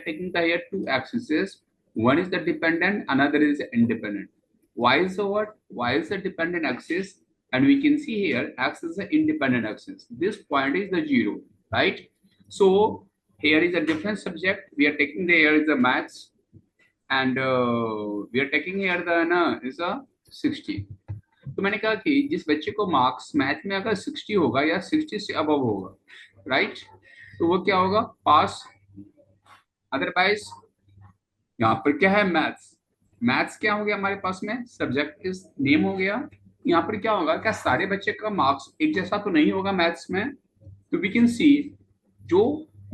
taking the here two axes. One is the dependent, another is independent. Y is the what? Y is the dependent axis, and we can see here X is the independent axis. This point is the 0, right? So here is a different subject. We are taking the here is the maths, and we are taking here the na is a 60. तो मैंने कहा कि जिस बच्चे को marks math में अगर 60 होगा या 60 से अबव होगा, राइट, तो वो क्या होगा, पास। अदरवाइज यहाँ पर क्या है, मैथ्स। मैथ्स क्या हो गया हमारे पास में, सब्जेक्ट इज नेम हो गया। यहाँ पर क्या होगा, क्या सारे बच्चे का मार्क्स एक जैसा तो नहीं होगा मैथ्स में। तो वी कैन सी जो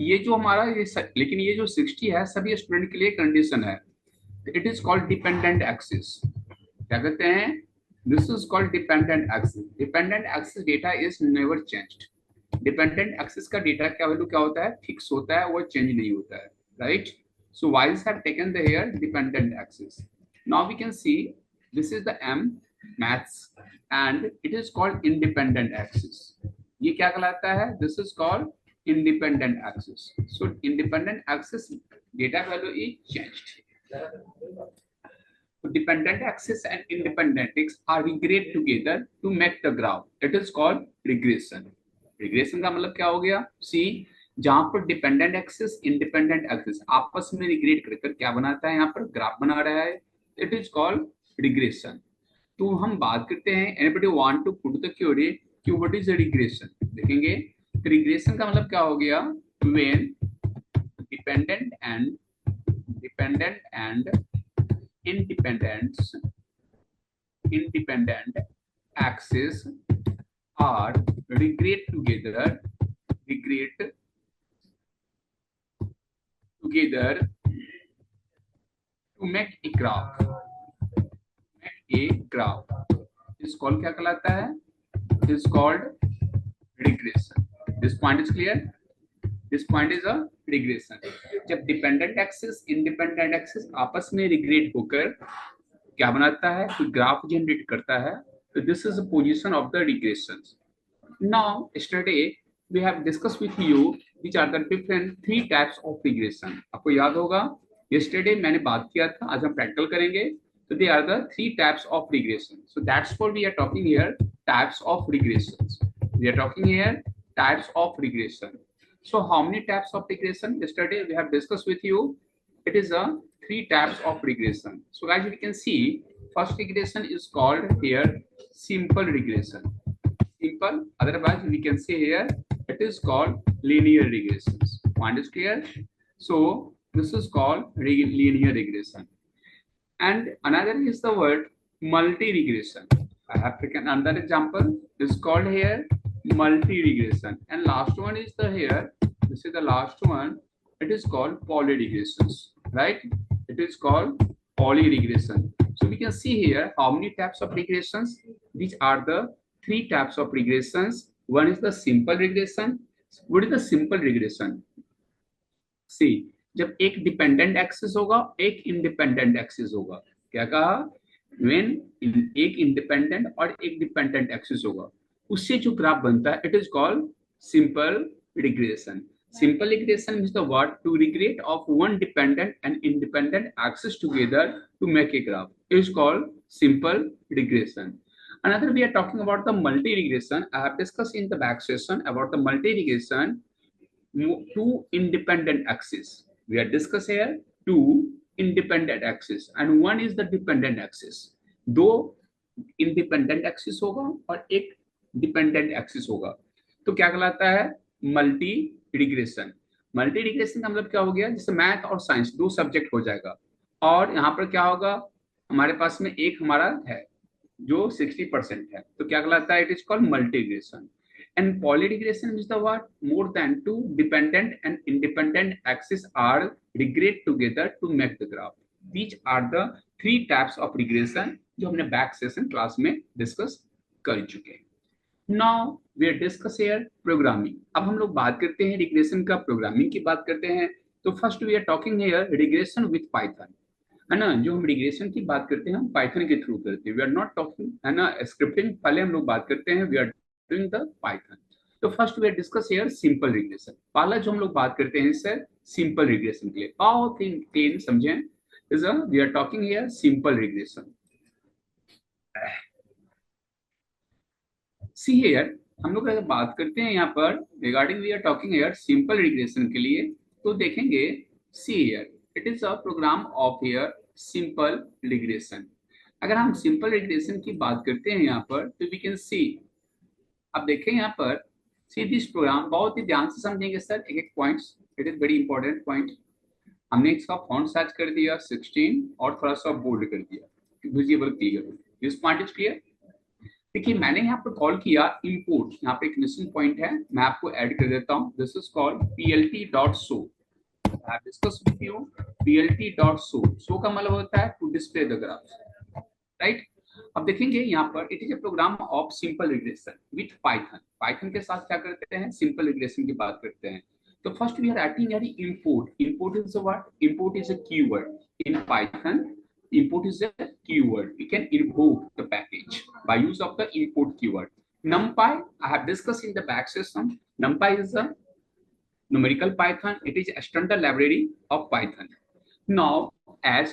ये जो हमारा लेकिन ये जो 60 है सभी स्टूडेंट के लिए कंडीशन है। It is called dependent axis. क्या कहते हैं, this is called dependent axis. Dependent axis data is never changed. Dependent axis का डेटा क्या वैल्यू क्या होता है, फिक्स होता है, वो चेंज नहीं होता है, right. So Wiles have taken the here dependent axis. Now we can see this is the M maths and it is called independent axis. ये क्या कहलाता है, this is called independent axis. So independent axis data value is changed. So dependent axis and independent axis are regrade together to make the graph. It is called regression. Regression का मतलब क्या हो गया, see जहां पर dependent axis independent axis आपस में रिग्रेड कर क्या बनाता है, यहाँ पर ग्राफ बना रहा है, इट इज कॉल्ड रिग्रेशन। तो हम बात करते हैं, anybody want to put the theory कि व्हाट इज रिग्रेशन, देखेंगे। तो रिग्रेशन का मतलब क्या हो गया, when dependent and independent axis are regrade together to make a graph. Is called क्या कहलाता है, is called regression. This point is clear. This point is a regression. जब डिपेंडेंट एक्सिस इंडिपेंडेंट एक्सिस आपस में रिग्रेड होकर क्या बनाता है, तो ग्राफ जनरेट करता है, तो this is the position of the regressions. Now yesterday we have discussed with you which are the different three types of regression. आपको याद होगा yesterday मैंने बात किया था, आज हम प्रैक्टिकल करेंगे. So they are the three types of regression. So that's what we are talking here, types of regressions. We are talking here types of regression. So how many types of regression? Yesterday we have discussed with you. It is a three types of regression. So guys, we can see first regression is called here simple regression. Simple. Otherwise we can say here it is called linear regressions. Point is clear. So this is called linear regression. And another is the word multi-regression. I have taken another example. Is called here multi-regression. And last one is the here. This is the last one. It is called polyregressions. Right? It is called polyregression. So we can see here how many types of regressions. These are the three types of regressions. One is the simple regression. What is the simple regression? See. जब एक dependent axis होगा एक independent axis होगा, क्या कहा, when एक independent और एक डिपेंडेंट एक्सिस होगा, उससे जो ग्राफ बनता है it is called simple regression. Simple regression means the word to regret of one dependent and independent axis together to make a graph is called simple regression. Another we are talking about the multi regression. I have discussed in the back session about the multi regression, two independent axes. We are discuss here two independent axis and one is the dependent axis. दो independent axis होगा और एक dependent axis होगा, तो क्या कहलाता है, multi regression. Multi regression का मतलब क्या हो गया, जैसे मैथ और साइंस दो सब्जेक्ट हो जाएगा और यहाँ पर क्या होगा, हमारे पास में एक हमारा है जो 60% है, तो क्या कहलाता है, it is called multi regression. And polyregression is the what, more than two dependent and independent axes are regrade together to make the graph. These are the three types of regression जो हमने back session class में discuss कर चुके हैं. Now we are discuss here programming. अब हम लोग बात करते हैं regression का, programming की बात करते हैं. तो first we are talking here regression with Python. है ना, जो हम regression की बात करते हैं हम Python के थ्रू करते हैं. We are not talking, है ना, scripting पहले हम लोग बात करते हैं, we are doing the Python. तो first we discuss here simple regression. पहला जो हम लोग बात करते हैं सर सिंपल रिग्रेशन के लिए, बहुत ही क्लीन समझें, is we are talking here simple regression. See here हम लोग अगर बात करते हैं यहाँ पर regarding we are talking here simple regression के लिए, तो देखेंगे see here it is a program of here simple regression. अगर हम सिंपल रिग्रेशन की बात करते हैं यहाँ पर तो वी कैन सी, अब देखें यहाँ पर सी दिस प्रोग्राम, बहुत ही ध्यान से समझेंगे सर एक एक points, it is very important point. हमने इसका फॉन्ट साइज कर दिया 16 और थोड़ा सा बोल्ड कर दिया visible clear, this point is clear. देखिए मैंने यहाँ पर कॉल किया इंपोर्ट, यहाँ पे एक मिसिंग पॉइंट है, मैं आपको ऐड कर देता हूँ, this is called plt.show। I have discussed with you plt.show, show का मतलब होता है to display the graph, right. अब देखेंगे यहाँ पर it is a program of simple regression with Python. Python के साथ क्या करते हैं, सिंपल रिग्रेशन की बात करते हैं। तो फर्स्ट वी आर राइटिंग यानी import, import is what, import is a keyword in Python. Import is a keyword. We can invoke the package by use of the import keyword. NumPy, I have discussed in the back session. NumPy is a numerical Python. It is a standard library of Python. Now, as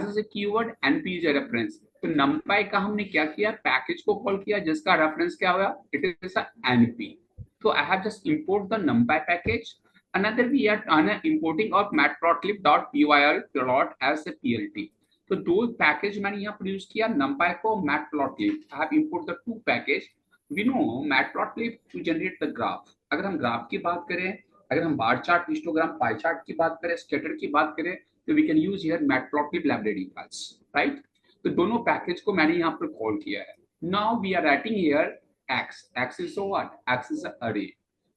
is a keyword, NP is a reference. तो NumPy का हमने क्या किया, package को call किया जिसका reference क्या हुआ, it is a NP. So I have just import the NumPy package. Another we are importing of matplotlib.py plot as a PLT. तो दो पैकेज मैंने यहाँ प्रोड्यूस किया, NumPy को matplotlib. I have import the two package. We know matplotlib to generate the graph. अगर हम graph की बात करें, अगर हम bar chart, histogram, pie chart की बात करें, स्कैटर की बात करें, तो we can use here matplotlib library files, right. तो दोनों पैकेज को मैंने यहाँ पर कॉल किया है। Now we are writing here x is what, x is an array.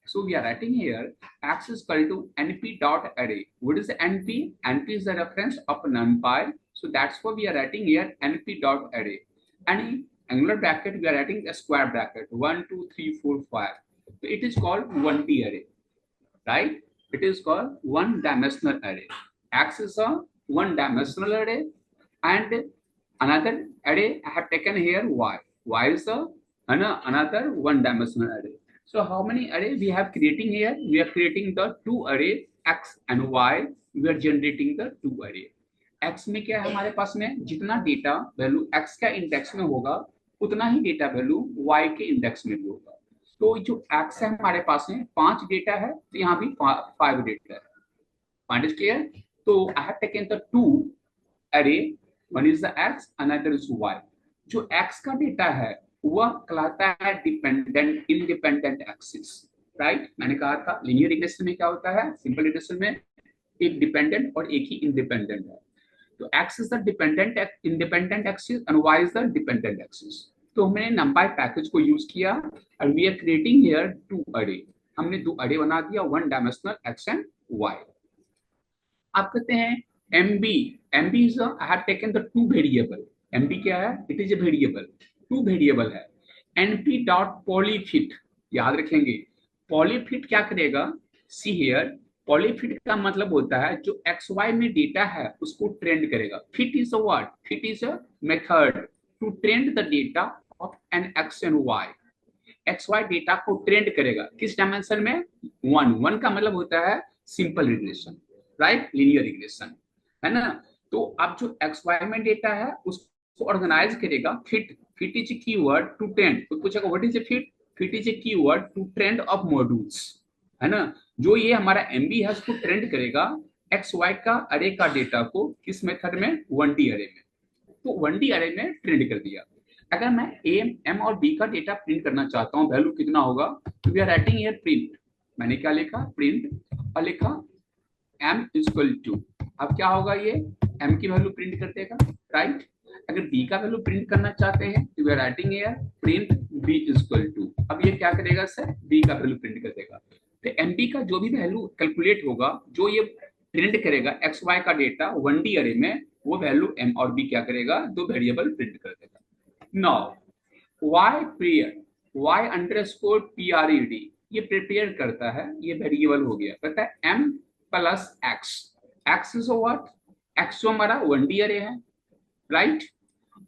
So we are writing here x is equal to np.array. What is np? Np is the reference of NumPy. So that's why we are writing here np.array. And in angular bracket we are writing a square bracket 1 2 3 4 5. So it is called 1D array, right? It is called one dimensional array. X is a one dimensional array, and another array I have taken here y. Y is a another one dimensional array. So how many array we have creating here? We are creating the two array x and y. We are generating the two array. x में क्या है हमारे पास में, जितना data value x का index में होगा उतना ही डेटा वैल्यू y के इंडेक्स में भी होगा। तो जो x है हमारे पास में 5 डेटा है, तो यहाँ भी 5 डेटा है। Point is clear. तो I have taken the two अरे, one is the x, another is y। जो x का डेटा है वह कहलाता है डिपेंडेंट इंडिपेंडेंट एक्सिस, राइट। मैंने कहा था लीनियर रिग्रेशन में क्या होता है, सिंपल रिग्रेशन में एक डिपेंडेंट और एक ही इंडिपेंडेंट है। तो x is the dependent independent axis and y is the dependent axis. तो हमने NumPy पैकेज को यूज किया और we are creating here two array. हमने दो array बना दिया, one dimensional x and y. आप कहते हैं MB, MB is I have taken the two variable. MB क्या है, it is a variable, two variable है। NP dot polyfit, याद रखेंगे polyfit क्या करेगा, see here, पॉलीफिट का मतलब होता है जो एक्स वाई में डेटा है उसको ट्रेंड करेगा। Fit is a what, fit is a method to trend the data of an x and Y. X y data को ट्रेंड करेगा किस डायमेंशन में, वन। वन का मतलब होता है simple regression, right, linear regression, है ना। तो अब जो एक्स वाई में डेटा है उसको ऑर्गेनाइज करेगा fit. Fit is a keyword to trend, तो पूछेगा what is a fit, fit is a keyword to trend of modules, है ना। जो ये हमारा एमबी है उसको ट्रेंड करेगा एक्स वाई का अरे का डेटा को किस मेथड में, 1D अरे में। तो 1D अरे में ट्रेंड कर दिया। अगर मैं एम और बी का डेटा प्रिंट करना चाहता हूँ, वैल्यू कितना होगा, तो we are writing here print. मैंने क्या लिखा, प्रिंट, और लिखा m इक्वल टू, अब क्या होगा, ये m की वैल्यू प्रिंट कर देगा, राइट। अगर b का वैल्यू प्रिंट करना चाहते हैं तो we are writing here print b equal to. अब ये क्या करेगा सर, b का वैल्यू प्रिंट कर देगा। तो एमबी का जो भी वैल्यू कैलकुलेट होगा, जो ये प्रिंट करेगा एक्स वाई का डेटा 1D अरे में, वो वैल्यू एम और बी क्या करेगा, दो वेरिएबल प्रिंट कर देगा। नाउ वाई प्रियर, वाई अंडरस्कोर PRED, ये प्रिपेयर करता है, ये वेरिएबल हो गया, कहता है m plus X. X is what, X जो हमारा 1D अरे है, राइट।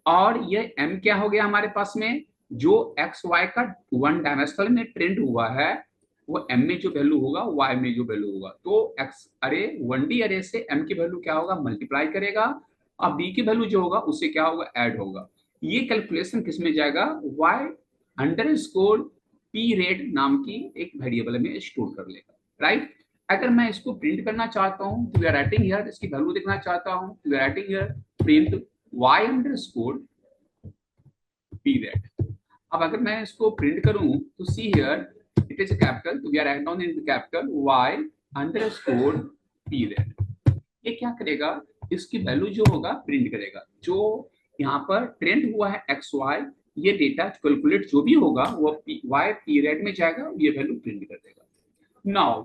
और ये m क्या हो गया हमारे पास में, जो एक्स वाई का वन डायमेंशनल में ट्रेंड हुआ है वो m में जो वैल्यू होगा y में जो वैल्यू होगा, तो x अरे 1D अरे से m की वैल्यू क्या होगा, मल्टीप्लाई करेगा, और b की वैल्यू जो होगा उससे क्या होगा, ऐड होगा। ये कैलकुलेशन किस में जाएगा, y underscore P rate नाम की एक वेरिएबल में स्टोर कर लेगा, राइट। अगर मैं इसको प्रिंट करना चाहता हूँ तो वी आर राइटिंग हियर, इसकी वैल्यू देखना चाहता हूँ तो we are writing here print y underscore P rate. अब अगर मैं इसको प्रिंट करूं तो see here it is capital, तो we are write down in capital y underscore P rate. ये क्या करेगा, इसकी वैल्यू जो होगा प्रिंट करेगा, जो यहाँ पर ट्रेंड हुआ है एक्स वाई, ये डेटा कैलकुलेट जो भी होगा वो y पी रेट में जाएगा, ये वैल्यू प्रिंट कर देगा। नाउ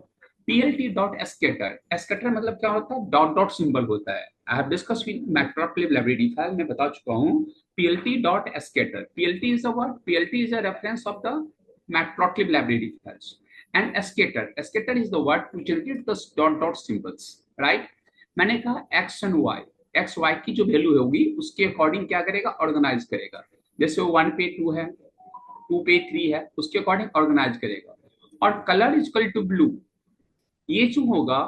पीएलटी डॉट एस्केटर, एस्केटर मतलब क्या होता है, डॉट डॉट सिंबल होता है। I have discussed with matplotlib library file, मैं बता चुका हूँ PLT dot scatter. PLT is a what? PLT is a reference of the matplotlib library files. And scatter, scatter is the word to generate the dot dot symbols, right? मैंने कहा x and y, x y की जो value होगी उसके according क्या करेगा, organise करेगा। जैसे वो 1 पे 2 है, 2 पे 3 है, उसके अकॉर्डिंग ऑर्गेनाइज करेगा। और colour is equal to blue, ये जो होगा,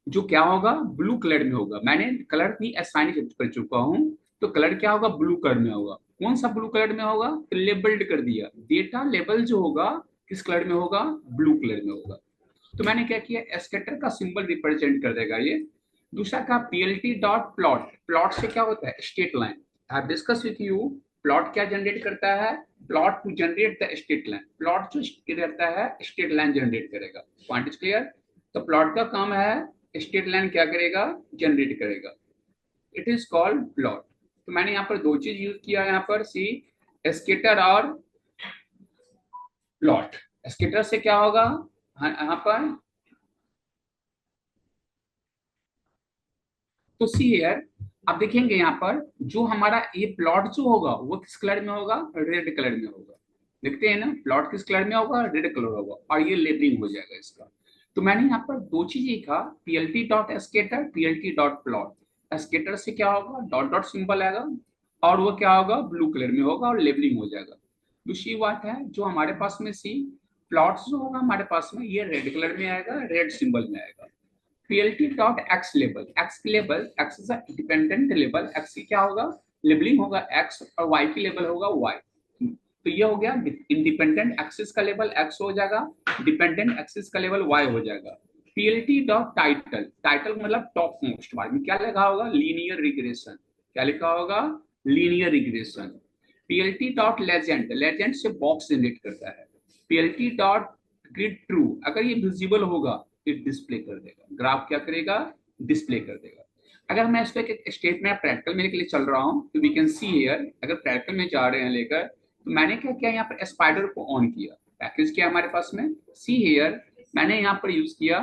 जो क्या होगा, ब्लू कलर में होगा। मैंने कलर भी असाइन कर चुका हूँ, तो कलर क्या होगा, ब्लू कलर में होगा। कौन सा ब्लू कलर में होगा, तो लेबल्ड कर दिया, डेटा लेबल जो होगा किस कलर में होगा, ब्लू कलर में होगा। तो मैंने क्या किया, एस्केटर का सिंबल रिप्रेजेंट कर देगा ये। दूसरा का पीएलटी डॉट प्लॉट, प्लॉट से क्या होता है, state line. I have discuss with you, plot क्या जनरेट करता है, plot to generate the state line, plot जो करता है स्टेट लाइन जनरेट करेगा। Point is clear. तो प्लॉट का काम है स्टेट लाइन क्या करेगा, जनरेट करेगा, इट इज कॉल्ड प्लॉट। तो मैंने यहाँ पर दो चीज यूज किया, यहाँ पर सी स्केटर और प्लॉट। स्केटर से क्या होगा, यहाँ पर तो सी हियर आप देखेंगे यहाँ पर जो हमारा ये प्लॉट जो होगा वो किस कलर में होगा, रेड कलर में होगा। देखते हैं ना, प्लॉट किस कलर में होगा, रेड कलर होगा, और ये लेबलिंग हो जाएगा इसका। तो मैंने यहाँ पर दो चीजें लिखा, PLT dot scatter, PLT dot plot. Scatter से क्या होगा, डॉट डॉट सिंबल आएगा, और वो क्या होगा, ब्लू कलर में होगा और लेबलिंग हो जाएगा। दूसरी बात है जो हमारे पास में सी प्लॉट जो होगा हमारे पास में, ये रेड कलर में आएगा, रेड सिंबल में आएगा। PLT dot X label, X की label, X is a dependent label, X की क्या होगा, लेबलिंग होगा एक्स, और वाई की लेबल होगा वाई। तो ये हो गया इंडिपेंडेंट एक्सिस का लेवल एक्स हो जाएगा, डिपेंडेंट एक्सिस का लेवल वाई हो जाएगा। पीएलटी डॉट टाइटल, टाइटल मतलब टॉप मोस्ट, बाद में क्या लिखा होगा, लीनियर रिग्रेशन, क्या लिखा होगा, linear regression. PLT dot legend, legend से बॉक्स जनरेट करता है। पीएलटी डॉट ग्रिड ट्रू, अगर ये विजिबल होगा तो डिस्प्ले कर देगा, ग्राफ क्या करेगा, डिस्प्ले कर देगा। अगर मैं इस पे एक स्टेट में प्रैक्टिकल में के लिए चल रहा हूँ, तो वी कैन सी हियर, अगर प्रैक्टिकल में जा रहे हैं लेकर, तो मैंने क्या किया, यहाँ पर स्पाइडर को ऑन किया, पैकेज किया हमारे पास में, सी हियर मैंने यहाँ पर यूज किया,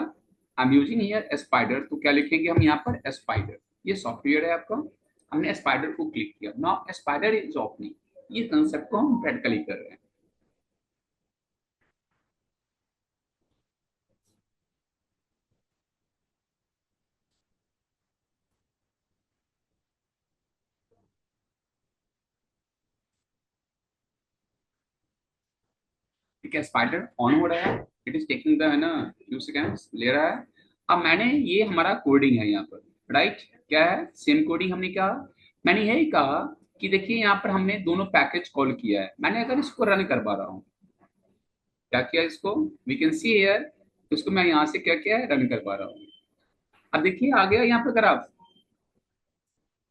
I am using here spider. तो क्या लिखेंगे हम यहाँ पर, स्पाइडर, ये सॉफ्टवेयर है आपका, हमने स्पाइडर को क्लिक किया, नाउ स्पाइडर इज ओपनिंग। ये कंसेप्ट को हम प्रैक्टिकली कर रहे हैं। ठीक है, स्पाइडर ऑन हो रहा है, इट इज टेकिंग द है ना फ्यू सेकंड्स ले रहा है। अब मैंने ये हमारा कोडिंग है यहाँ पर, राइट, क्या है, सेम कोडिंग हमने क्या, मैंने यही कहा कि देखिए यहाँ पर हमने दोनों पैकेज कॉल किया है। मैंने अगर इसको रन करवा रहा हूँ, क्या किया इसको, वी कैन सी हियर, इसको मैं यहाँ से क्या किया है, रन करवा रहा हूँ। अब देखिए आ गया यहाँ पर ग्राफ,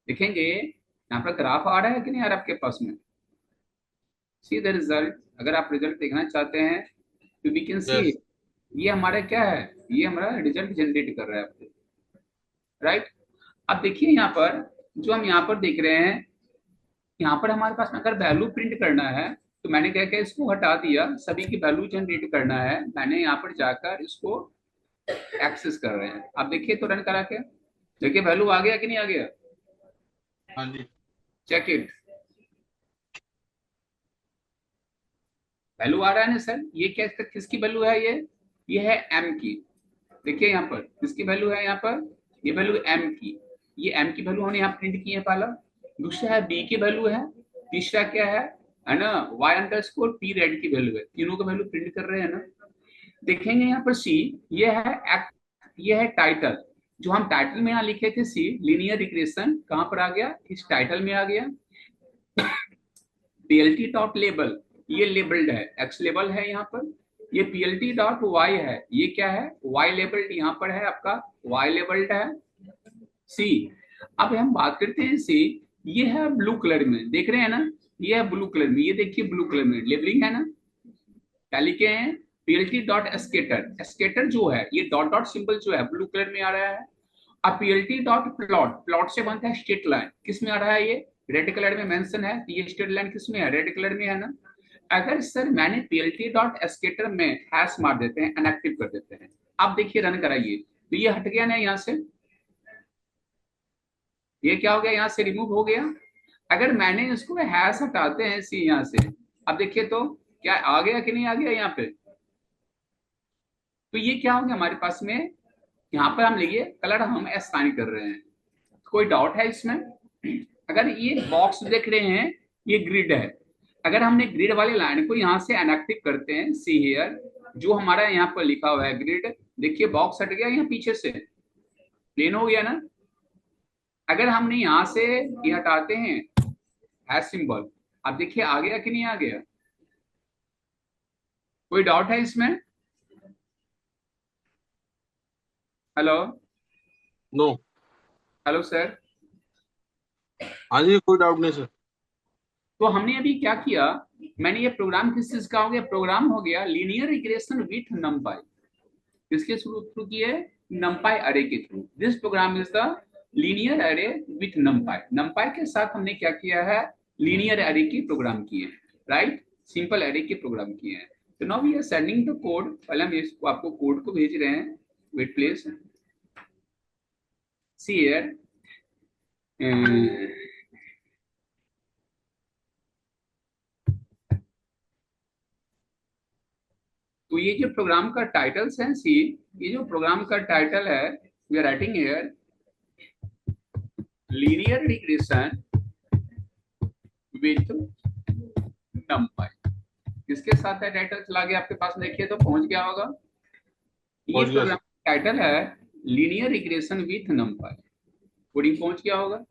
देखेंगे यहाँ पर ग्राफ आ रहा है कि नहीं आ रहा आपके पास में, सी द रिजल्ट। अगर आप रिजल्ट देखना चाहते हैं तो वी कैन सी, यस। ये हमारा क्या है, ये हमारा रिजल्ट जनरेट कर रहा है आपको, राइट। अब देखिए यहाँ पर जो हम यहाँ पर देख रहे हैं, यहाँ पर हमारे पास में अगर वैल्यू प्रिंट करना है, तो मैंने क्या किया, इसको हटा दिया, सभी की वैल्यू जनरेट करना है, मैंने यहाँ पर जाकर इसको एक्सेस कर रहे हैं। आप देखिए तो रन करा के देखिए वैल्यू आ गया कि नहीं आ गया, हाँ जी। चेक इट, वैल्यू आ रहा है ना सर। ये क्या किसकी वैल्यू है, ये है एम की। देखिए यहाँ पर किसकी वैल्यू है, यहाँ पर ये वैल्यू एम की, ये एम की वैल्यू हमने यहाँ प्रिंट की है पहला। दूसरा है बी की वैल्यू है, तीसरा क्या है ना, Y underscore pred की वैल्यू है, तीनों का वैल्यू प्रिंट कर रहे हैं ना। देखेंगे यहाँ पर सी, ये है एक्ट, ये है टाइटल। जो हम टाइटल में यहाँ लिखे थे सी लीनियर रिग्रेशन, कहाँ पर आ गया, इस टाइटल में आ गया। पीएलटी डॉट लेबल, ये लेबल्ड है, एक्स लेबल है यहाँ पर। ये पीएलटी डॉट वाई है, ये क्या है, वाई लेबल्ड यहाँ पर है आपका, वाई लेबल्ड है सी। अब हम बात करते हैं सी, ये है ब्लू कलर में, देख रहे हैं ना, ये है ब्लू कलर में, ये देखिए ब्लू कलर में लेबलिंग है ना, क्या लिखे हैं, पीएलटी डॉट एस्केटर, एस्केटर जो है ये डॉट डॉट सिंबल जो है ब्लू कलर में आ रहा है। अब पीएलटी डॉट प्लॉट, प्लॉट से बनता है स्ट्रेट लाइन, किस में आ रहा है, ये रेड कलर में मेंशन है, तो ये स्ट्रेट लाइन किस में है, रेड कलर में है ना। अगर सर मैंने पीएलटी डॉट एस्केटर में हैश मार देते हैं, अनएक्टिव कर देते हैं, अब देखिए रन कराइए, तो ये हट गया ना यहाँ से, ये क्या हो गया, यहाँ से रिमूव हो गया। अगर मैंने इसको हैश हटाते हैं सी यहाँ से, अब देखिए तो क्या आ गया कि नहीं आ गया यहाँ पे, तो ये क्या हो गया हमारे पास में, यहाँ पर हम लिखिए कलर हम असाइन कर रहे हैं, कोई डाउट है इसमें। अगर ये बॉक्स देख रहे हैं, ये ग्रिड है, अगर हमने ग्रिड वाली लाइन को यहाँ से अनएक्टिव करते हैं, सी हियर, जो हमारा यहाँ पर लिखा हुआ है ग्रिड, देखिए बॉक्स हट गया यहाँ पीछे से, प्लेन हो गया ना। अगर हमने यहाँ से ये हटाते हैं हैश सिंबल, अब देखिए आ गया कि नहीं आ गया, कोई डाउट है इसमें, हेलो, नो। Hello sir. हाँ जी, कोई डाउट नहीं सर। तो हमने अभी क्या किया, मैंने ये प्रोग्राम किस चीज का हो गया, प्रोग्राम हो गया लीनियर रिग्रेशन विथ नंपाई, किसके थ्रू किए, नंपाई अरे के थ्रू। This program is the linear array with NumPy, NumPy के साथ हमने क्या किया है, लीनियर अरे की प्रोग्राम किए हैं, राइट, सिंपल अरे के प्रोग्राम किए हैं। तो now we are sending the code, पहले हम इसको आपको कोड को भेज रहे हैं, वेट प्लीज, सी हियर, तो ये जो प्रोग्राम का टाइटल्स है सी, ये जो प्रोग्राम का टाइटल है, we are writing here linear regression with NumPy, किसके साथ है टाइटल, चला गया आपके पास, देखिए तो पहुंच गया होगा, ये पहुंच गया प्रोग्राम सर। टाइटल है लीनियर रिग्रेशन विथ नंपाई, कोडिंग पहुंच गया होगा।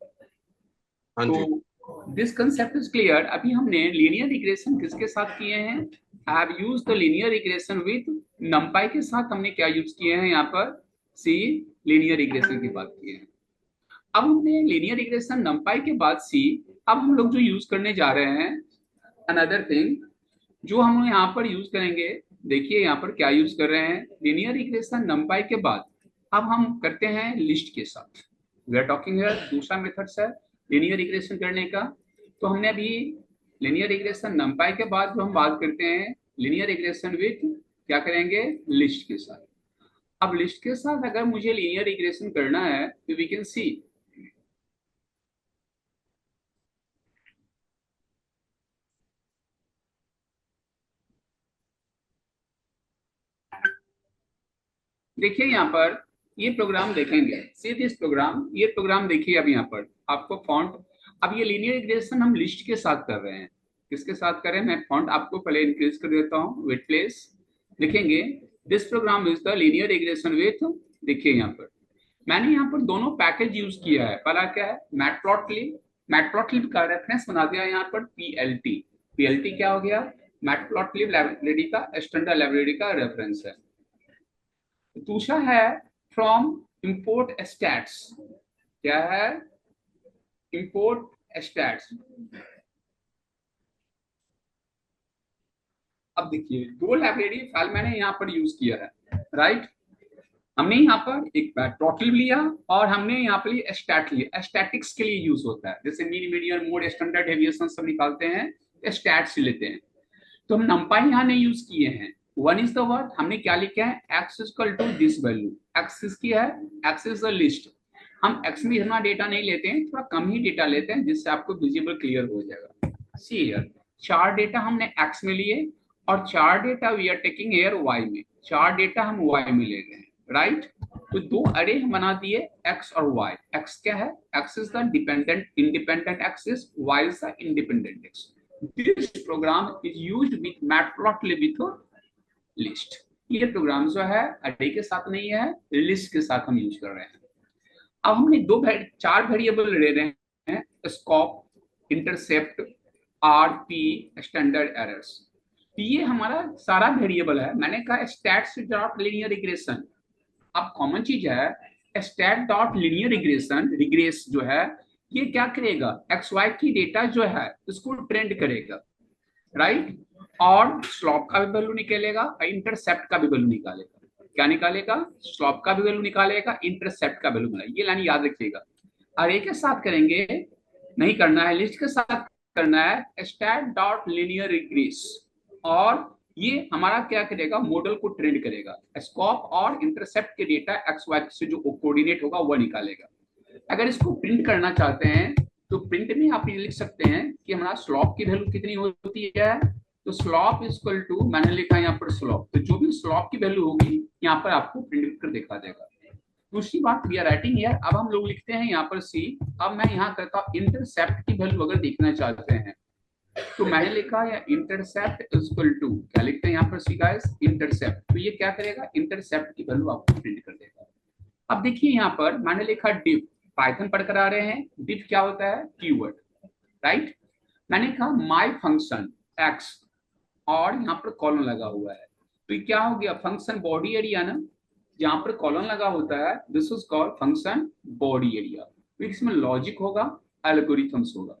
हाँ जी। तो दिस कंसेप्ट इज क्लियर। अभी हमने लीनियर रिग्रेशन किसके साथ किए हैं, have used the linear regression with नंपाई के साथ हमने क्या यूज किए हैं यहाँ पर, सी लीनियर रिग्रेशन की बात की है। अब हमने लीनियर रिग्रेशन नंपाई के बाद सी, अब हम लोग जो यूज करने जा रहे हैं अनदर थिंग, जो हम यहाँ पर यूज करेंगे, देखिए यहाँ पर क्या यूज कर रहे हैं, लीनियर रिग्रेशन नंपाई के बाद अब हम करते हैं लिस्ट के साथ, वी आर टॉकिंग हियर दूसरा मेथड है लीनियर रिग्रेशन करने का। तो हमने अभी लीनियर रिग्रेशन नंपाई के बाद जो हम बात करते हैं लीनियर रिग्रेशन विथ, क्या करेंगे, लिस्ट के साथ। अब लिस्ट के साथ अगर मुझे लीनियर रिग्रेशन करना है तो वी कैन सी, देखिए यहाँ पर ये प्रोग्राम देखेंगे, सी दिस प्रोग्राम, ये प्रोग्राम देखिए अब यहाँ पर आपको फॉन्ट, अब ये लीनियर रिग्रेशन हम लिस्ट के साथ कर रहे हैं, किसके साथ करें, मैं फॉन्ट आपको पहले इंक्रीज कर देता हूँ, वेट प्लेस, लिखेंगे this program is the linear regression with, देखिए यहाँ पर मैंने यहाँ पर दोनों पैकेज यूज किया है, पहला क्या है मैटप्लॉटलिब, मैटप्लॉटलिब का रेफरेंस बना दिया यहाँ पर पीएलटी, पीएलटी क्या हो गया, मैटप्लॉटलिब लाइब्रेरी का स्टैंडर्ड लाइब्रेरी का रेफरेंस है। दूसरा है फ्रॉम इंपोर्ट स्टैट्स, क्या है, इंपोर्ट स्टैट्स। अब देखिए दो लाइब्रेरी फाइल मैंने यहाँ पर यूज किया है, राइट, हमने यहाँ पर एक टोटल लिया और हमने यहाँ पर स्टैट लिया, स्टैटिक्स के लिए यूज होता है, जैसे mean median mode standard deviation सब निकालते हैं, स्टैट्स लेते हैं। तो हम नंपाई यहाँ नहीं यूज किए हैं, वन इज द वर्ड, हमने क्या लिखा है, X equal to this value, X की है, एक्स इज द लिस्ट, हम एक्स में इतना डेटा नहीं लेते हैं, थोड़ा कम ही डेटा लेते हैं जिससे आपको विजिबल क्लियर हो जाएगा। सी हियर चार डेटा हमने एक्स में लिए और चार data we are taking here Y में, चार डेटा हम वाई में ले रहे हैं, राइट। तो दो अरे हम बना दिए एक्स और वाई, एक्स क्या है, X is the dependent independent axis, Y is the independent axis. This program is used with matplotlib with list. ये प्रोग्राम जो है अरे के साथ नहीं है, लिस्ट के साथ हम यूज कर रहे हैं। अब हमने चार वेरिएबल ले रहे हैं, scope, intercept, RP, standard errors. ये हमारा सारा वेरिएबल है। मैंने कहा स्टैट्स डॉट लीनियर रिग्रेशन। अब कॉमन चीज है stat dot linear regression, regress जो है ये क्या करेगा, एक्स वाई की डेटा जो है उसको ट्रेंड करेगा, राइट। और स्लॉप का भी वैल्यू निकालेगा और इंटरसेप्ट का भी वैल्यू निकालेगा। क्या निकालेगा, स्लॉप का भी वैल्यू निकालेगा, इंटरसेप्ट का वैल्यू निकालेगा। ये लाइन याद रखिएगा। अरे के साथ करेंगे नहीं करना है, लिस्ट के साथ करना है स्टैट डॉट लीनियर रिग्रेस। और ये हमारा क्या करेगा, मॉडल को ट्रेंड करेगा, स्कोप और इंटरसेप्ट के डेटा एक्स वाई से जो कोऑर्डिनेट होगा वह निकालेगा। अगर इसको प्रिंट करना चाहते हैं तो प्रिंट में आप ये लिख सकते हैं कि हमारा स्लॉप की वैल्यू कितनी होती है। तो स्लॉप इक्वल टू, मैंने लिखा यहाँ पर स्लॉप, तो जो भी स्लॉप की वैल्यू होगी यहाँ पर आपको प्रिंट कर दिखा देगा। दूसरी बात, वी आर राइटिंग हियर, अब हम लोग लिखते हैं यहाँ पर सी। अब मैं यहाँ करता हूँ इंटरसेप्ट की वैल्यू अगर देखना चाहते हैं तो मैंने लिखा या इंटरसेप्ट इक्वल टू, क्या लिखते हैं यहाँ पर सी गाइस, इंटरसेप्ट। तो ये क्या करेगा, इंटरसेप्ट की वैल्यू आपको प्रिंट कर देगा। अब देखिए यहाँ पर मैंने लिखा डिफ, पाइथन पढ़कर आ रहे हैं, डिफ क्या होता है, कीवर्ड, राइट। मैंने कहा माय फंक्शन एक्स और यहाँ पर कॉलन लगा हुआ है, तो ये क्या हो गया, फंक्शन बॉडी एरिया ना, जहां पर कॉलन लगा होता है this is called function body area. तो इसमें लॉजिक होगा, एल्गोरिथम्स होगा।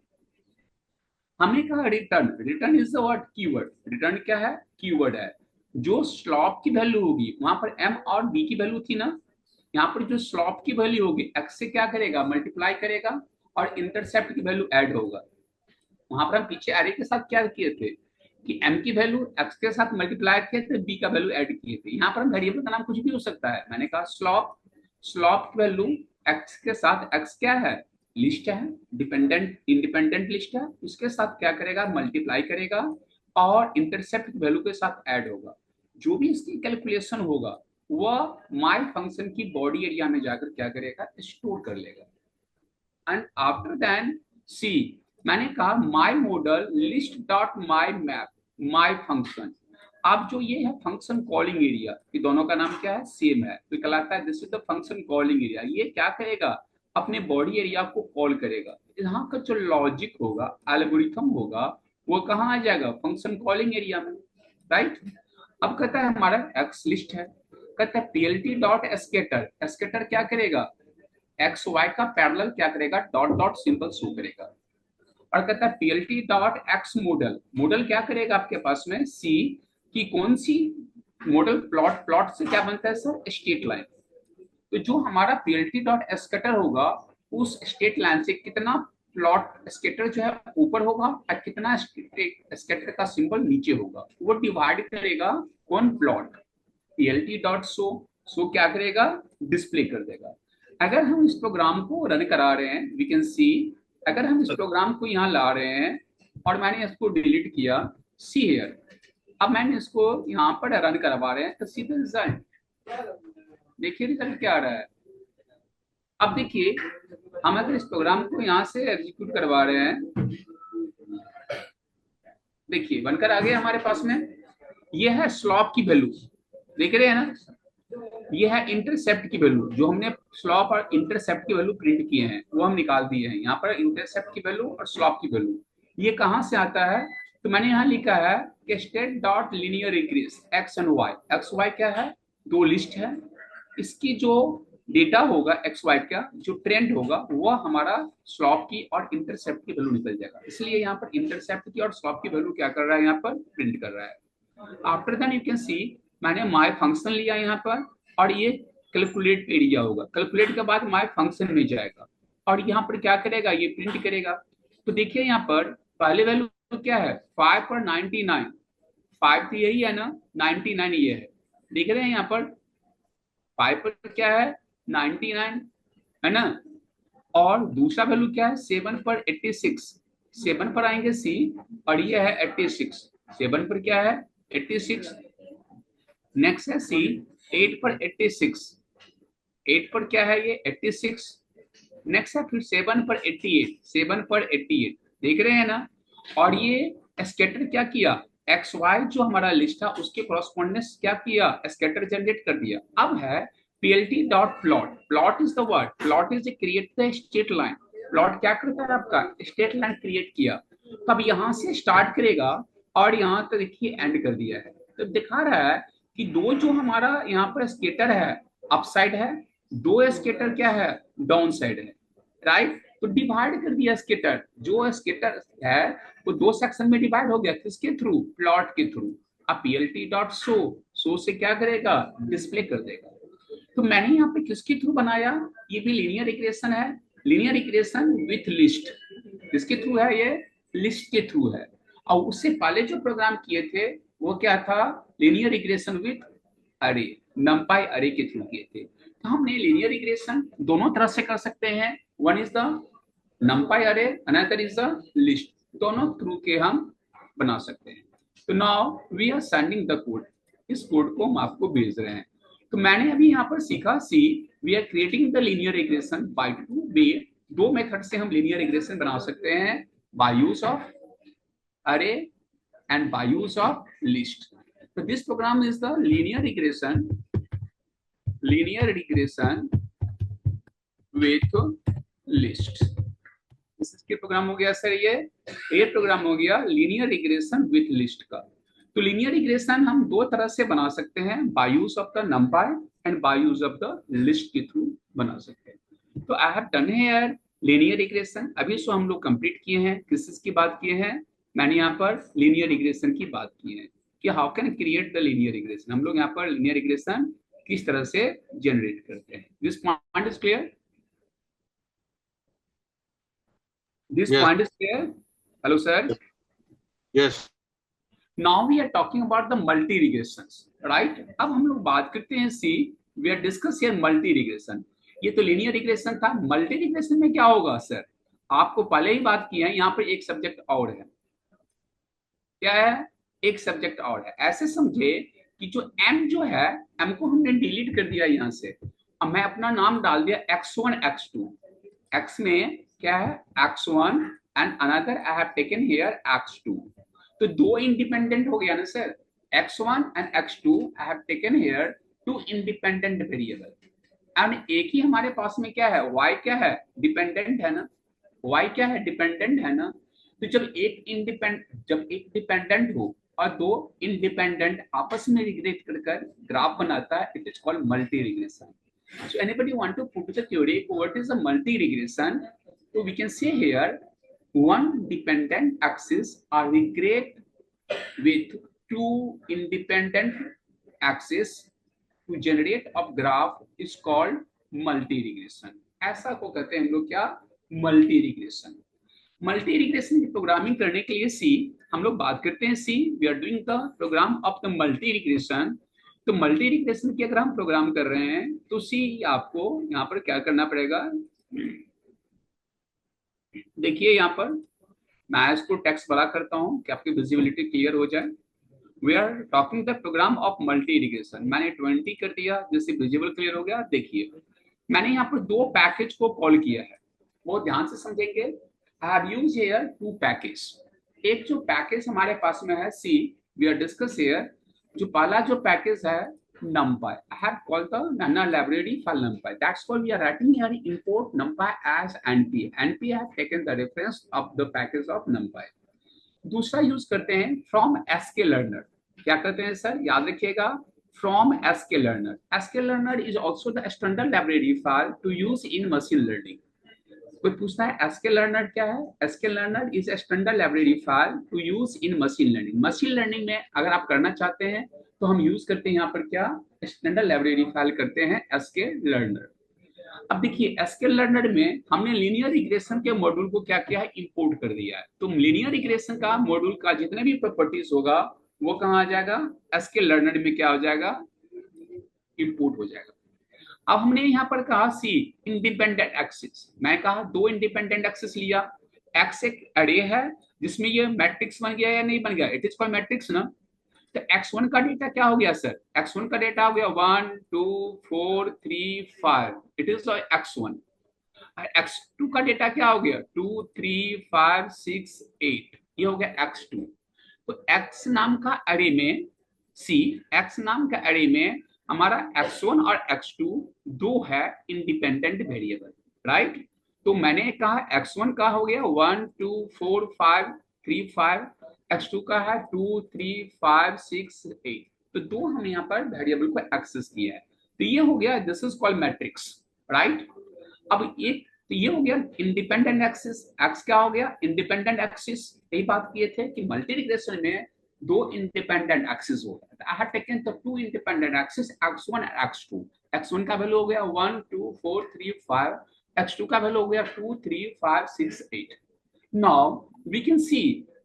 हमने कहा return, return is the word keyword, return क्या है, कीवर्ड है। जो स्लॉप की वैल्यू होगी वहां पर एम और बी की वैल्यू थी ना, यहाँ पर जो स्लॉप की वैल्यू होगी एक्स से क्या करेगा, मल्टीप्लाई करेगा और इंटरसेप्ट की वैल्यू ऐड होगा। वहां पर हम पीछे एरे के साथ क्या किए थे कि m की वैल्यू x के साथ मल्टीप्लाई किए थे, b का वैल्यू ऐड किए थे। यहाँ पर हम वेरिएबल का नाम कुछ भी हो सकता है। मैंने कहा स्लॉप, स्लॉप की वैल्यू x के साथ, x क्या है, लिस्ट है, डिपेंडेंट इंडिपेंडेंट लिस्ट है, उसके साथ क्या करेगा, मल्टीप्लाई करेगा और इंटरसेप्ट की वैल्यू के साथ ऐड होगा। जो भी इसकी कैलकुलेशन होगा वह माय फंक्शन की बॉडी एरिया में जाकर क्या करेगा, स्टोर कर लेगा। एंड आफ्टर देन सी, मैंने कहा my model list dot my map, my function. अब जो ये है फंक्शन कॉलिंग एरिया, ये दोनों का नाम क्या है, सेम है, तो कहलाता है this is the function calling area. ये क्या करेगा, अपने बॉडी एरिया को कॉल करेगा। यहाँ का जो लॉजिक होगा, एल्गोरिथम होगा, वो कहाँ आ जाएगा, फंक्शन कॉलिंग एरिया में, राइट। अब कहता है हमारा एक्स लिस्ट है, कहता है पीएलटी डॉट एस्केटर, एस्केटर क्या करेगा, एक्स वाई का पैरेलल क्या करेगा, डॉट डॉट सिंबल शो करेगा। और कहता है PLT dot x model, model क्या करेगा आपके पास में सी की कौन सी मॉडल, प्लॉट, प्लॉट से क्या बनता है सर, स्ट्रेट लाइन। तो जो हमारा पीएलटी डॉट स्केटर होगा उस स्ट्रेट लाइन से कितना प्लॉट स्केटर जो है ऊपर होगा और कितना स्केटर का सिंबल नीचे होगा, वो डिवाइड करेगा कौन, plot. PLT dot show, show क्या करेगा, डिस्प्ले कर देगा। अगर हम इस प्रोग्राम को रन करा रहे हैं, वी कैन सी, अगर हम इस प्रोग्राम को यहाँ ला रहे हैं और मैंने इसको डिलीट किया, सी हियर, अब मैंने इसको यहाँ पर रन करवा रहे हैं तो सीधा रिजल्ट देखिए, रिजल्ट क्या आ रहा है। अब देखिए हम अगर इस प्रोग्राम को यहाँ से एग्जीक्यूट करवा रहे हैं, देखिए बनकर आ गया हमारे पास में, ये है स्लॉप की वैल्यू, देख रहे हैं ना, ये है इंटरसेप्ट की वैल्यू, जो हमने स्लॉप और इंटरसेप्ट की वैल्यू प्रिंट किए हैं वो हम निकाल दिए हैं। यहाँ पर इंटरसेप्ट की वैल्यू और स्लॉप की वैल्यू ये कहाँ से आता है, तो मैंने यहाँ लिखा है कि state dot linear increase X and Y, x Y क्या है, दो लिस्ट है, इसकी जो डेटा होगा एक्स वाई का जो ट्रेंड होगा वह हमारा स्लॉप की और इंटरसेप्ट की वैल्यू निकल जाएगा। इसलिए यहाँ पर इंटरसेप्ट की और स्लॉप की वैल्यू क्या कर रहा है, यहाँ पर प्रिंट कर रहा है। After that you can see, मैंने माय फंक्शन लिया यहाँ पर और ये कैलकुलेट एरिया होगा, कैलकुलेट के बाद माय फंक्शन में जाएगा और यहाँ पर क्या करेगा, ये प्रिंट करेगा। तो देखिए यहाँ पर पहले वैल्यू तो क्या है, 5 पर 99, 5 तो यही है ना, 99 ये है, देख रहे हैं यहाँ पर 5 पर क्या है, 99 है ना। और दूसरा वैल्यू क्या है, 7 पर 86, 7 पर आएंगे सी और ये है 86, 7 पर क्या है 86। नेक्स्ट है सी 8 पर 86, 8 पर क्या है ये 86। नेक्स्ट है फिर 7 पर 88, 7 पर 88, देख रहे हैं ना। और ये स्केटर क्या किया, एक्स वाई जो हमारा लिस्ट था उसके कॉरस्पॉन्डेंस क्या किया, स्कैटर जनरेट कर दिया। अब है plt dot plot, plot is the word, plot is create the state line. Plot क्या करता है आपका, स्टेट लाइन क्रिएट किया। तो अब यहाँ से स्टार्ट करेगा और यहाँ तक देखिए एंड कर दिया है। तो दिखा रहा है कि दो जो हमारा यहाँ पर स्केटर है अप साइड है, दो स्केटर क्या है डाउन साइड है, राइट। तो डिवाइड कर दिया स्केटर, जो स्केटर है वो दो सेक्शन में डिवाइड हो गया, किसके थ्रू, प्लॉट के थ्रू। अब plt डॉट शो से क्या करेगा, डिस्प्ले कर देगा। तो मैंने यहाँ पे किसके थ्रू बनाया, ये भी लीनियर रिग्रेशन है, लीनियर रिग्रेशन विथ लिस्ट। किसके थ्रू है ये, लिस्ट के थ्रू है। और उससे पहले जो प्रोग्राम किए थे वो क्या था, लीनियर रिग्रेशन विथ अरे, नंपाई अरे के थ्रू किए थे। तो हमने लीनियर रिग्रेशन दोनों तरह से कर सकते हैं, one is the NumPy array, another is the list, दोनों थ्रू के हम बना सकते हैं। तो now we are sending the code, इस कोड को हम आपको भेज रहे हैं। तो मैंने अभी यहाँ पर सीखा see we are creating the linear regression by two way, दो मेथड से हम लीनियर रिग्रेशन बना सकते हैं, बाय यूज ऑफ अरे and by use of list. So this program is the linear regression with list. इसके प्रोग्राम हो गया सर, ये प्रोग्राम हो गया लीनियर रिग्रेशन विथ लिस्ट का। तो लीनियर रिग्रेशन हम दो तरह से बना सकते हैं, by use of the नंपाई and bye use of the list के थ्रू बना सकते हैं। तो I have done here linear regression. अभी सो हम लोग कंप्लीट किए हैं, किस चीज की बात किए हैं, मैंने यहाँ पर लीनियर रिग्रेशन की बात की है कि how can create the linear regression. हम लोग यहाँ पर लीनियर रिग्रेशन किस तरह से जनरेट करते हैं। This point is clear, this Yes. Point is clear. Hello sir. Yes. Now we are talking about the multi regressions, right? अब हम लोग बात करते हैं सी, we are discuss here multi regression। ये तो लीनियर रिग्रेशन था, मल्टी रिग्रेशन में क्या होगा सर, आपको पहले ही बात की है, यहाँ पर एक सब्जेक्ट और है, क्या है, एक सब्जेक्ट और है। ऐसे समझे कि जो m जो है, m को हमने डिलीट कर दिया यहाँ से, अब मैं अपना नाम डाल दिया x1 x2, x में क्या है x1 and another I have taken here x2। तो दो इंडिपेंडेंट हो गया ना sir, x1 and x2 I have taken here two independent variable. And एक ही हमारे पास में क्या है, y क्या है, डिपेंडेंट है ना, y क्या है, डिपेंडेंट है ना। तो जब एक डिपेंडेंट हो और दो इंडिपेंडेंट आपस में रिग्रेट कर ग्राफ बनाता है, it is called multi regression. So anybody want to put the theory what is a multi regression? So we can say here one dependent axis are regrade with two independent axis to generate a graph is called multi regression। ऐसा को कहते हैं हम लोग क्या, multi regression. Multi regression की programming करने के लिए सी हम लोग बात करते हैं, see we are doing the program of the multi regression. तो मल्टी रिग्रेशन की अगर हम प्रोग्राम कर रहे हैं तो सी आपको यहाँ पर क्या करना पड़ेगा, देखिए यहाँ पर मैं इसको टेक्स्ट बड़ा करता हूँ कि आपकी विजिबिलिटी क्लियर हो जाए। We are talking the program of multi regression, मैंने 20 कर दिया जिससे विजिबल क्लियर हो गया। देखिए मैंने यहाँ पर दो पैकेज को कॉल किया है, वो ध्यान से समझेंगे। I have used here two package. एक जो पैकेज हमारे पास में है see we are discuss here, जो पहला जो पैकेज है numpy, I have called the nana library file numpy, that's why we are writing here import numpy as np। np have taken the reference of the package of numpy। दूसरा use करते हैं from sklearner। क्या करते हैं sir, याद रखिएगा, from sklearner। sklearner is also the standard library file to use in machine learning। कोई पूछता है sklearner क्या है, sklearner is a standard library file to use in machine learning। Machine learning में अगर आप करना चाहते हैं तो हम यूज करते हैं यहाँ पर क्या, स्टैंडर्ड लाइब्रेरी फाइल करते हैं sklearner। अब देखिए sklearner में हमने लीनियर रिग्रेशन के मॉड्यूल को क्या किया है, इंपोर्ट कर दिया है। तो लीनियर रिग्रेशन का मॉड्यूल का जितने भी प्रॉपर्टीज होगा वो कहाँ आ जाएगा, sklearner में क्या हो जाएगा, इंपोर्ट हो जाएगा। अब हमने यहाँ पर कहा सी इंडिपेंडेंट एक्सिस, मैं कहा दो इंडिपेंडेंट एक्सिस लिया, एक्स एक अरे है जिसमें ये मैट्रिक्स बन गया या नहीं बन गया, इट इज कॉल्ड मैट्रिक्स ना। तो x1 का डेटा क्या हो गया सर, x1 का डेटा हो गया 1 2 4 3 5, इट इज x1। x2 का डेटा क्या हो गया 2 3 5 6 8, ये हो गया x2। तो x नाम का एरे में x नाम का एरे में हमारा x1 और x2 दो है इंडिपेंडेंट वेरिएबल, राइट। तो मैंने कहा x1 का हो गया 1 2 4 5 3 5, x2 का है 2 3 5 6 8। तो दो हमने यहाँ पर वेरिएबल को एक्सेस किया है, तो ये हो गया, this is called matrix, right. अब एक तो ये हो गया इंडिपेंडेंट एक्सिस, एक्स क्या हो गया इंडिपेंडेंट एक्सिस। यही बात किए थे कि मल्टी रिग्रेशन में दो इंडिपेंडेंट एक्सिस होता है। आई have taken the to independent axis x1 और x2। x1 का वैल्यू हो गया 1 2 4 3 5, x2 का वैल्यू हो गया 2 3 5 6 8। Now we can see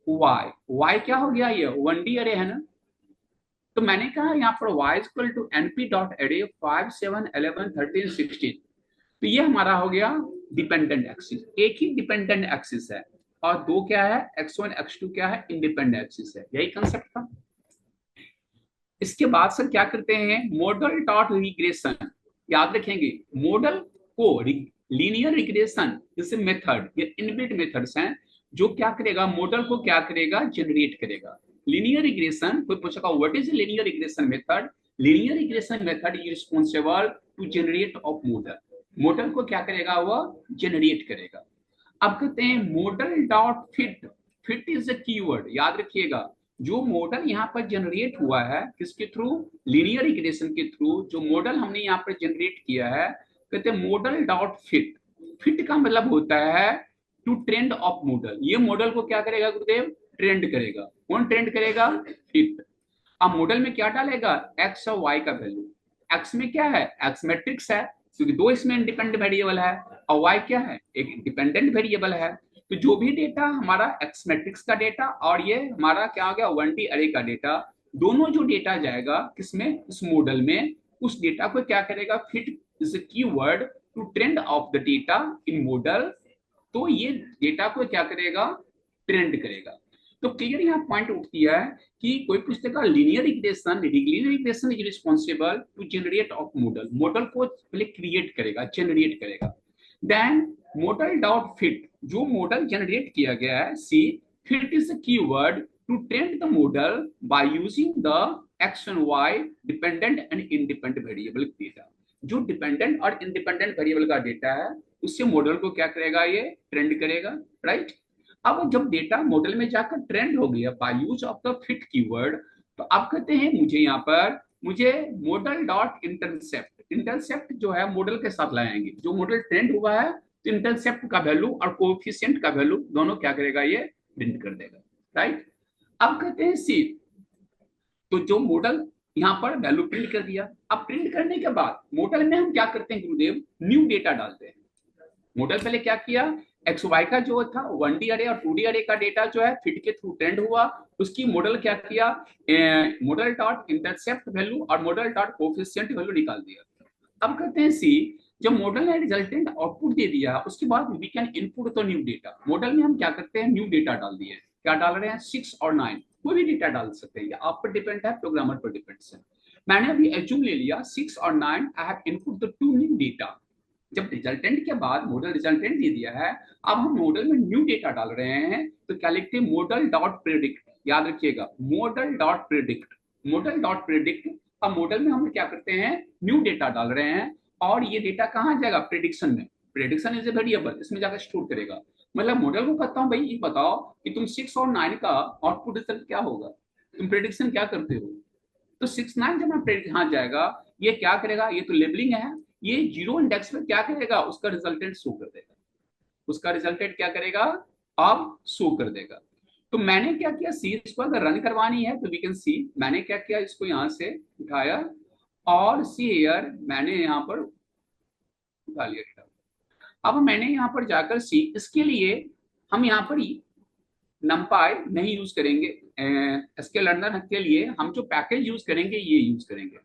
y क्या हो गया, ये 1D अरे है ना। तो मैंने कहा यहाँ पर y equal to np dot array 5 7 11 13 16। तो ये हमारा हो गया डिपेंडेंट एक्सिस, एक ही डिपेंडेंट एक्सिस है और दो क्या है x1 x2 क्या है इंडिपेंडेंट एक्सिस है, यही कंसेप्ट था। इसके बाद सर क्या करते हैं मॉडल डॉट रिग्रेशन, याद रखेंगे मॉडल को लीनियर रिग्रेशन इस मेथड, ये इनबिल्ट मेथड्स हैं जो क्या करेगा मॉडल को क्या करेगा जनरेट करेगा। लीनियर रिग्रेशन कोई पूछेगा what is linear regression method, linear regression method is responsible to generate of model, model को क्या करेगा वो जनरेट करेगा। अब कहते हैं model dot fit, fit is a keyword, याद रखिएगा जो मॉडल यहाँ पर जनरेट हुआ है किसके थ्रू लीनियर रिग्रेशन के थ्रू, जो मॉडल हमने यहाँ पर जनरेट किया है कहते हैं मॉडल डॉट फिट। फिट का मतलब होता है टू ट्रेंड ऑफ मॉडल, ये मॉडल को क्या करेगा गुरुदेव ट्रेंड करेगा, कौन ट्रेंड करेगा फिट। अब मॉडल में क्या डालेगा एक्स और वाई का वैल्यू, एक्स में क्या है एक्स मैट्रिक्स है क्योंकि दो इसमें इंडिपेंडेंट वेरिएबल है और वाई क्या है एक डिपेंडेंट वेरिएबल है। तो जो भी डेटा हमारा एक्स मैट्रिक्स का डेटा और ये हमारा क्या हो गया 1D अरे का डेटा, दोनों जो डेटा जाएगा किसमें इस मॉडल में, उस डेटा को क्या करेगा fit is a keyword to trend of the data in model. तो ये डेटा को क्या करेगा ट्रेंड करेगा। तो क्लियर यहाँ पॉइंट उठती है कि कोई पूछेगा linear regression is responsible to generate of model, model को पहले क्रिएट करेगा जनरेट करेगा। देन मॉडल डॉट फिट, जो मॉडल जनरेट किया गया है see fit is a keyword to train the model by using the X and Y dependent and independent variable data, जो dependent और इंडिपेंडेंट वेरिएबल का data है उससे मॉडल को क्या करेगा ये ट्रेंड करेगा, राइट। अब जब डेटा मॉडल में जाकर ट्रेंड हो गया bye use of the fit keyword, तो आप कहते हैं मुझे यहाँ पर मुझे मॉडल डॉट इंटरसेप्ट, इंटरसेप्ट जो है मॉडल के साथ लाएंगे, जो मॉडल ट्रेंड हुआ है तो इंटरसेप्ट का वैल्यू और कोएफिशिएंट का वैल्यू दोनों क्या करेगा ये प्रिंट कर देगा, राइट। अब कहते हैं सी, तो जो मॉडल यहाँ पर वैल्यू प्रिंट कर दिया, अब प्रिंट करने के बाद मॉडल में हम क्या करते हैं गुरुदेव न्यू डेटा डालते हैं। मॉडल पहले क्या किया एक्स वाई का जो था 1D अरे और 2D अरे का डेटा जो है फिट के थ्रू ट्रेंड हुआ, उसकी मॉडल क्या किया मॉडल डॉट इंटरसेप्ट वैल्यू और मॉडल डॉट कोएफिशिएंट वैल्यू निकाल दिया। अब कहते हैं सी, जब मॉडल ने रिजल्टेंट आउटपुट दे दिया उसके बाद we can input the new data, model में हम क्या करते हैं न्यू डेटा डाल दिए, क्या डाल रहे हैं 6 और 9, कोई भी डेटा डाल सकते हैं, आप पर डिपेंड है प्रोग्रामर पर डिपेंड है। मैंने अभी एज्यूम ले लिया 6 और 9, I have input the two new data. जब रिजल्टेंट के बाद मॉडल रिजल्टेंट दे दिया है, अब हम मॉडल में न्यू डेटा डाल रहे हैं, तो क्या लिखते हैं मॉडल डॉट प्रेडिक्ट, याद रखिएगा model dot predict, model dot predict. अब मॉडल में हम क्या करते हैं न्यू डेटा डाल रहे हैं और ये डेटा कहाँ जाएगा प्रेडिक्शन में, प्रेडिक्शन इज ए वेरिएबल, इसमें जाकर स्टोर करेगा। मतलब मॉडल को कहता हूँ भाई ये बताओ कि तुम 6 और 9 का आउटपुट रिजल्ट क्या होगा, तुम प्रेडिक्शन क्या करते हो। तो 6 9 जब मैं यहाँ जाएगा ये क्या करेगा, ये तो लेबलिंग है, ये जीरो इंडेक्स पे क्या करेगा उसका रिजल्टेंट शो कर देगा, उसका रिजल्टेंट क्या करेगा अब शो कर देगा। तो मैंने क्या किया सी, इसको अगर रन करवानी है तो वी कैन सी, मैंने क्या किया इसको यहां से उठाया और सी हियर मैंने यहाँ पर उठा लिया डेटा। अब मैंने यहाँ पर जाकर सी, इसके लिए हम यहाँ पर नमपाई नहीं यूज करेंगे, एसक्यूएल लर्नर के लिए हम जो पैकेज यूज करेंगे ये यूज करेंगे,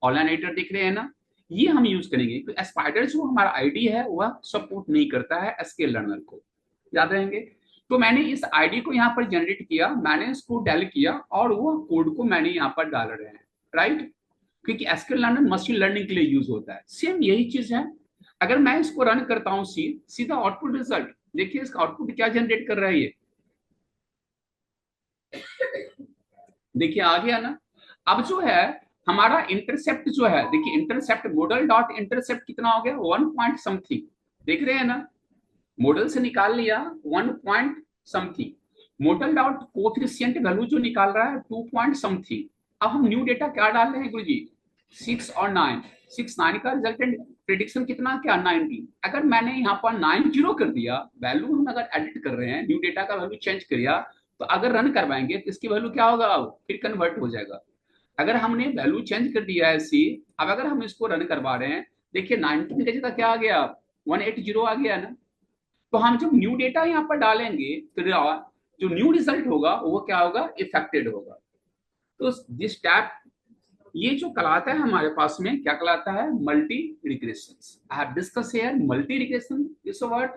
ऑनलाइन दिख रहे हैं ना, ये हम यूज करेंगे। तो स्पाइडर जो हमारा आईडी है वह सपोर्ट नहीं करता है एसक्यूएल लर्नर को, याद रहेंगे। तो मैंने इस आईडी को यहाँ पर जनरेट किया, मैंने इसको डाल किया और वो कोड को मैंने यहाँ पर डाल रहे हैं, राइट, क्योंकि एसक्यूएल लर्नर मशीन लर्निंग के लिए यूज होता है। सेम यही चीज है, अगर मैं इसको रन करता हूँ सीधा आउटपुट रिजल्ट देखिए, इसका आउटपुट क्या जनरेट कर रहा है, ये देखिए आ गया ना। अब जो है हमारा इंटरसेप्ट जो है, देखिए इंटरसेप्ट मॉडल डॉट इंटरसेप्ट कितना हो गया, 1 पॉइंट समथिंग, देख रहे हैं ना, मॉडल से निकाल लिया 1 point something, model dot coefficient value जो निकाल रहा है 2 पॉइंट समथिंग। अब हम न्यू डेटा क्या डाल रहे हैं गुरु जी, 6 और 9, 6 9 का रिजल्टेंट प्रिडिक्शन कितना, क्या 90। अगर मैंने यहाँ पर 90 कर दिया, वैल्यू हम अगर एडिट कर रहे हैं, न्यू डेटा का वैल्यू चेंज किया, तो अगर रन करवाएंगे तो इसकी वैल्यू क्या होगा, अब फिर कन्वर्ट हो जाएगा। अगर हमने वैल्यू चेंज कर दिया है सी, अब अगर हम इसको रन करवा रहे हैं, देखिए 90 की जगह क्या आ गया, 180 आ गया ना। तो हम जब न्यू डेटा यहाँ पर डालेंगे तो जो न्यू रिजल्ट होगा वो क्या होगा, इफेक्टेड होगा। तो दिस टैप, ये जो कहलाता है हमारे पास में, क्या कहलाता है, multi regression. I have discuss here multi regression is word,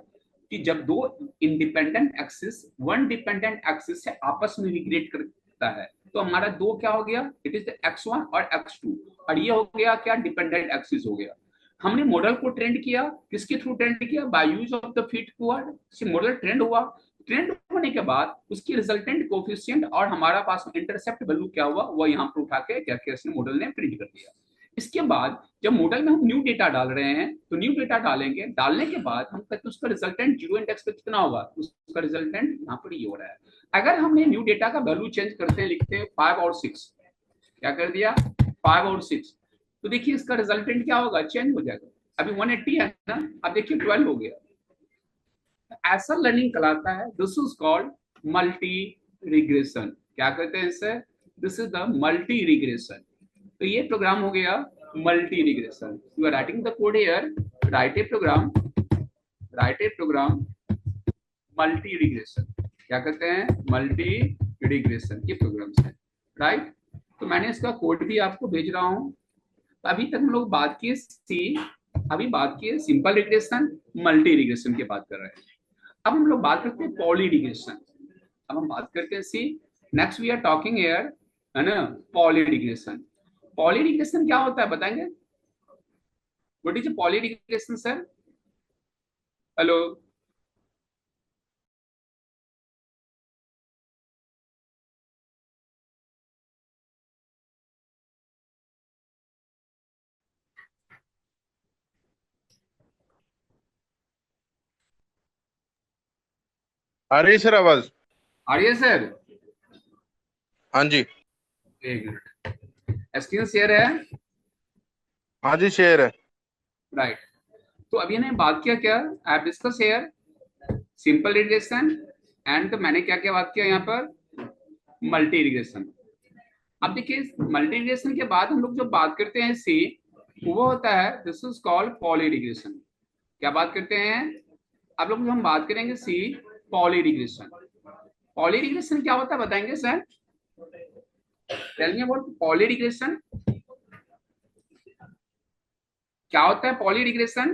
कि जब दो independent axis one dependent axis से आपस में रिग्रेट करता है, तो हमारा दो क्या हो गया, इट इज x1 और x2, और ये हो गया क्या, डिपेंडेंट एक्सिस हो गया। हमने मॉडल को ट्रेंड किया, किसके थ्रू ट्रेंड किया, bye use of the fit keyword से मॉडल ट्रेंड हुआ। ट्रेंड होने के बाद उसकी रिजल्टेंट कोफिशिएंट और हमारा पास में इंटरसेप्ट वैल्यू क्या हुआ, वो यहाँ पर उठा के क्या किया इसने, मॉडल ने प्रिंट कर दिया। इसके बाद जब मॉडल में हम न्यू डेटा डाल रहे हैं, तो न्यू डेटा डालेंगे, डालने के बाद हम कहते हैं उसका रिजल्टेंट जीरो इंडेक्स पे कितना होगा, उसका रिजल्टेंट यहाँ पर ये हो रहा है। अगर हमने न्यू डेटा का वैल्यू चेंज करते हैं, लिखते हैं 5 और 6, क्या कर दिया 5 और 6, तो देखिए इसका रिजल्टेंट क्या होगा, चेंज हो जाएगा। अभी 180 है ना, अब देखिए 12 हो गया। ऐसा लर्निंग कहलाता है, this is called multi regression. क्या कहते हैं इससे, this is the multi regression. तो ये प्रोग्राम हो गया multi regression. You are writing the code here, write a program, write a program multi regression. क्या कहते हैं, मल्टी रिग्रेशन के प्रोग्राम्स हैं, राइट। तो मैंने इसका कोड भी आपको भेज रहा हूं। अभी तक हम लोग बात किए सी, अभी बात किए सिंपल रिग्रेशन, मल्टी रिग्रेशन की बात कर रहे हैं। अब हम लोग बात करते हैं पॉली रिग्रेशन। अब हम बात करते हैं see, next we are talking here, है ना, पॉली रिग्रेशन। पॉली रिग्रेशन क्या होता है बताएंगे, what is poly regression sir, hello. आ रही है सर आवाज? आर्य सर, हाँ जी। एक मिनट, स्क्रीन शेयर है, हाँ जी, शेयर है। राइट। तो अभी ने बात किया क्या, I discuss here simple regression, and तो मैंने क्या क्या बात किया यहाँ पर, मल्टी रिग्रेशन। अब देखिए मल्टी रिग्रेशन के बाद हम लोग जो बात करते हैं सी, वो होता है this is called poly regression. क्या बात करते हैं, अब लोग जो हम बात करेंगे see, poly regression. Poly regression क्या होता है बताएंगे sir, tell me about poly regression, क्या होता है पॉली रिग्रेशन,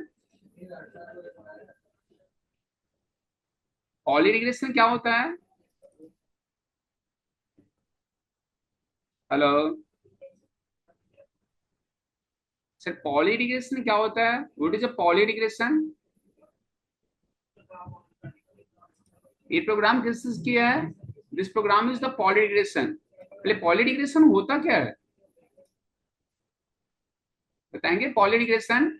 पॉली रिग्रेशन क्या होता है, हेलो सर, पॉली रिग्रेशन क्या होता है, what is a poly regression. ये प्रोग्राम किस किया है, this program is the poly regression. पहले पॉली रिग्रेशन होता क्या है बताएंगे, poly regression,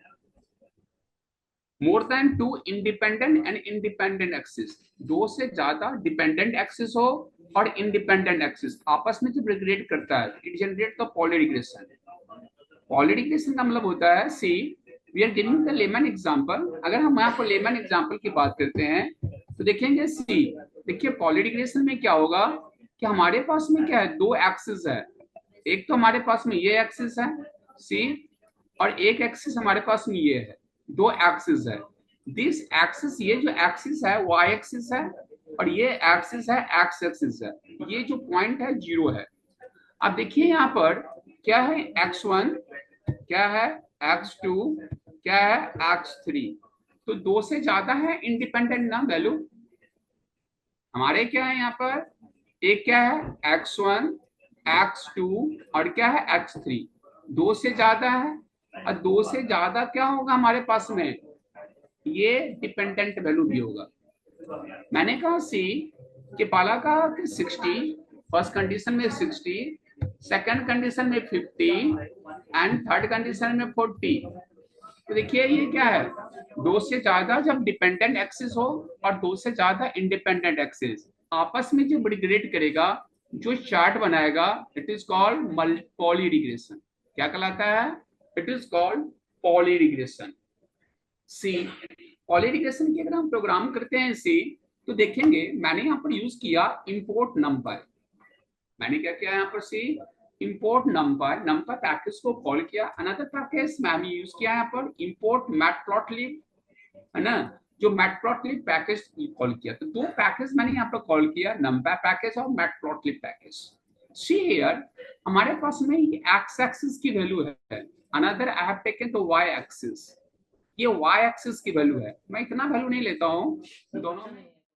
more than two independent and independent axis, दो से ज्यादा डिपेंडेंट एक्सिस हो और इंडिपेंडेंट एक्सिस आपस में जब रिग्रेट करता है, it generate the poly regression. Poly regression का मतलब होता है see, we are giving the lemon example. अगर हम यहाँ पर लेमन एग्जांपल की बात करते हैं तो देखेंगे सी, देखिए पॉली रिग्रेशन में क्या होगा कि हमारे पास में क्या है, दो एक्सिस है, एक तो हमारे पास में ये एक्सिस है सी, और एक एक्सिस हमारे पास में ये है, दो एक्सिस है। दिस एक्सिस, ये जो एक्सिस है वाई एक्सिस है, और ये एक्सिस है एक्स एक्सिस है। ये जो पॉइंट है जीरो है। अब देखिए यहाँ पर क्या है, x1, क्या है x2, क्या है x3, तो दो से ज्यादा है इंडिपेंडेंट ना वैल्यू, हमारे क्या है यहाँ पर, एक क्या है x1, x2 और क्या है x3, दो से ज्यादा है, और दो से ज्यादा क्या होगा हमारे पास में, ये डिपेंडेंट वैल्यू भी होगा। मैंने कहा सी कि पाला का 60 फर्स्ट कंडीशन में 60, सेकंड कंडीशन में 50 एंड थर्ड कंडीशन में 40। तो देखिए ये क्या है, दो से ज्यादा जब डिपेंडेंट एक्सिस हो और दो से ज्यादा इंडिपेंडेंट एक्सिस आपस में जो इंटीग्रेट करेगा, जो चार्ट बनाएगा, it is called poly regression. क्या कहलाता है? It is called poly regression. See poly regression की अगर हम प्रोग्राम करते हैं सी, तो देखेंगे मैंने यहाँ पर यूज किया इंपोर्ट नंबर। मैंने क्या किया यहाँ पर सी, इंपोर्ट नंबर, नंबर पैकेज को कॉल किया। अनदर पैकेज मैंने यूज किया यहाँ पर इंपोर्ट मैटप्लॉटलिब, है ना, जो मैटप्लॉटलिब पैकेज कॉल किया। तो दो पैकेज मैंने यहाँ पर कॉल किया, नंबर पैकेज और मैटप्लॉटलिब पैकेज। सी हियर हमारे पास में ये एक्स एक्सिस की वैल्यू है, another I have taken the Y axis. ये वाई एक्सिस की वैल्यू है, मैं इतना वैल्यू नहीं लेता हूँ दोनों में।